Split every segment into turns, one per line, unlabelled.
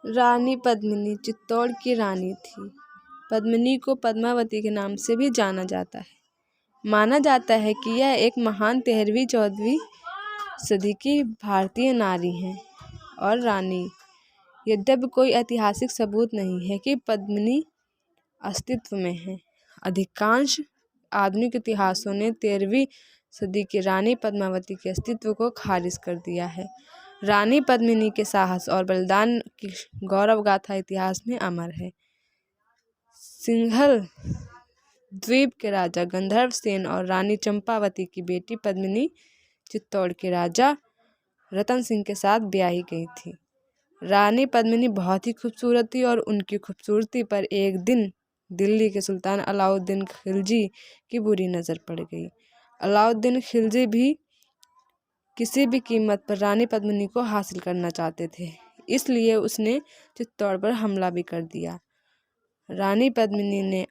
रानी पद्मिनी चित्तौड़ की रानी थी। पद्मिनी को पद्मावती के नाम से भी जाना जाता है। माना जाता है कि यह एक महान 13वीं-14वीं सदी की भारतीय नारी हैं और रानी। यद्यपि कोई ऐतिहासिक सबूत नहीं है कि पद्मिनी अस्तित्व में है। अधिकांश आधुनिक इतिहासों ने 13वीं सदी की रानी पद्मावती के अस्तित्व को खारिज कर दिया है। रानी पद्मिनी के साहस और बलिदान की गौरव गाथा इतिहास में अमर है। सिंघल द्वीप के राजा गंधर्व सेन और रानी चंपावती की बेटी पद्मिनी चित्तौड़ के राजा रतन सिंह के साथ ब्याही गई थी। रानी पद्मिनी बहुत ही खूबसूरत थी और उनकी खूबसूरती पर एक दिन दिल्ली के सुल्तान अलाउद्दीन खिलजी की बुरी नज़र पड़ गई। अलाउद्दीन खिलजी भी किसी भी कीमत पर रानी पद्मिनी को हासिल करना चाहते थे, इसलिए उसने चित्तौड़ पर हमला भी कर दिया। रानी पद्मिनी ने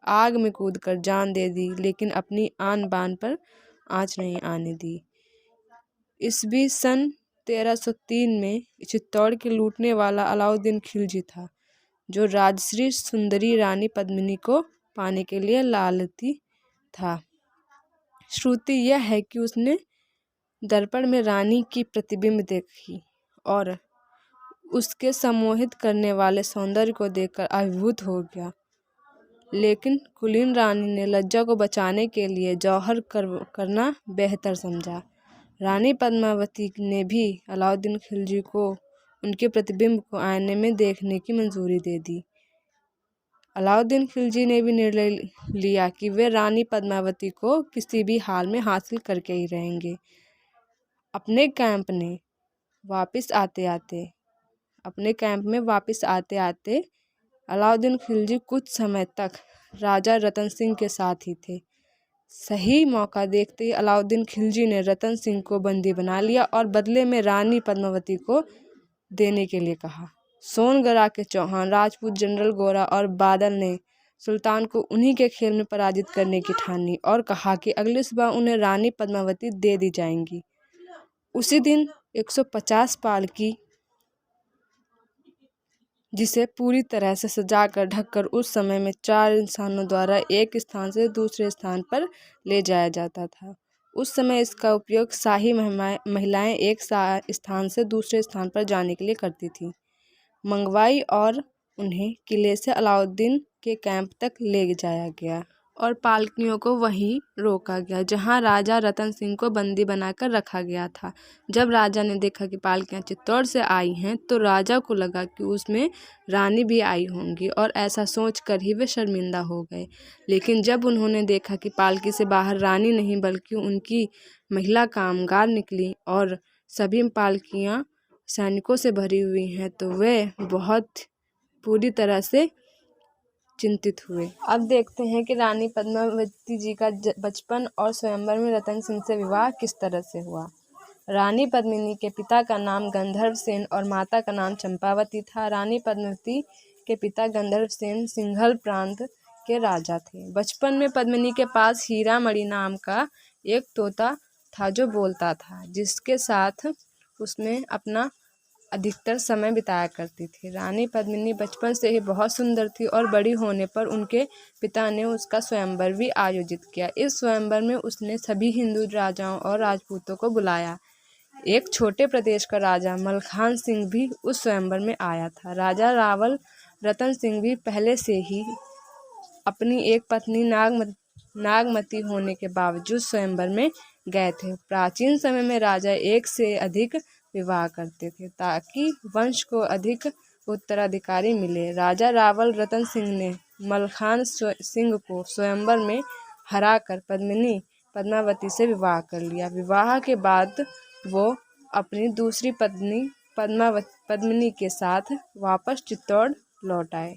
आग में कूदकर जान दे दी, लेकिन अपनी आन बान पर आँच नहीं आने दी। ईस्वी सन 1303 में चित्तौड़ के लूटने वाला अलाउद्दीन खिलजी था, जो राजश्री सुंदरी रानी पद्मिनी को पाने के लिए लालची था। श्रुति यह है कि उसने दर्पण में रानी की प्रतिबिंब देखी और उसके सम्मोहित करने वाले सौंदर्य को देखकर अभिभूत हो गया। लेकिन कुलीन रानी ने लज्जा को बचाने के लिए जौहर करना बेहतर समझा। रानी पद्मावती ने भी अलाउद्दीन खिलजी को उनके प्रतिबिंब को आईने में देखने की मंजूरी दे दी। अलाउद्दीन खिलजी ने भी निर्णय लिया कि वे रानी पद्मावती को किसी भी हाल में हासिल करके ही रहेंगे। अपने कैंप में वापस आते आते अलाउद्दीन खिलजी कुछ समय तक राजा रतन सिंह के साथ ही थे। सही मौका देखते ही अलाउद्दीन खिलजी ने रतन सिंह को बंदी बना लिया और बदले में रानी पद्मावती को देने के लिए कहा। सोनगढ़ के चौहान राजपूत जनरल गोरा और बादल ने सुल्तान को उन्हीं के खेल में पराजित करने की ठानी और कहा कि अगली सुबह उन्हें रानी पद्मावती दे दी जाएंगी। उसी दिन 150 पालकी, जिसे पूरी तरह से सजाकर ढककर उस समय में 4 इंसानों द्वारा एक स्थान से दूसरे स्थान पर ले जाया जाता था। उस समय इसका उपयोग शाही महिलाएं एक स्थान से दूसरे स्थान पर जाने के लिए करती थीं। मंगवाई और उन्हें किले से अलाउद्दीन के कैंप तक ले जाया गया और पालकियों को वहीं रोका गया, जहां राजा रतन सिंह को बंदी बनाकर रखा गया था। जब राजा ने देखा कि पालकियां चित्तौड़ से आई हैं, तो राजा को लगा कि उसमें रानी भी आई होंगी और ऐसा सोचकर ही वे शर्मिंदा हो गए। लेकिन जब उन्होंने देखा कि पालकी से बाहर रानी नहीं बल्कि उनकी महिला कामगार निकली और सभी पालकियां सैनिकों से भरी हुई हैं, तो वे बहुत पूरी तरह से चिंतित हुए। अब देखते हैं कि रानी पद्मावती जी का बचपन और स्वयंवर में रतन सिंह से विवाह किस तरह से हुआ। रानी पद्मिनी के पिता का नाम गंधर्व सेन और माता का नाम चंपावती था। रानी पद्मावती के पिता गंधर्व सेन सिंघल प्रांत के राजा थे। बचपन में पद्मिनी के पास हीरामणि नाम का एक तोता था जो बोलता था, जिसके साथ उसमें अपना अधिकतर समय बिताया करती थी। रानी पद्मिनी बचपन से ही बहुत सुंदर थी और बड़ी होने पर उनके पिता ने उसका स्वयंवर भी आयोजित किया। इस स्वयंवर में उसने सभी हिंदू राजाओं और राजपूतों को बुलाया। एक छोटे प्रदेश का राजा मलखान सिंह भी उस स्वयंवर में आया था। राजा रावल रतन सिंह भी पहले से ही अपनी एक पत्नी नागमती होने के बावजूद स्वयंवर में गए थे। प्राचीन समय में राजा एक से अधिक विवाह करते थे ताकि वंश को अधिक उत्तराधिकारी मिले। राजा रावल रतन सिंह ने मलखान सिंह को स्वयंवर में हराकर पद्मावती से विवाह कर लिया। विवाह के बाद वो अपनी दूसरी पत्नी पद्मिनी के साथ वापस चित्तौड़ लौट आए।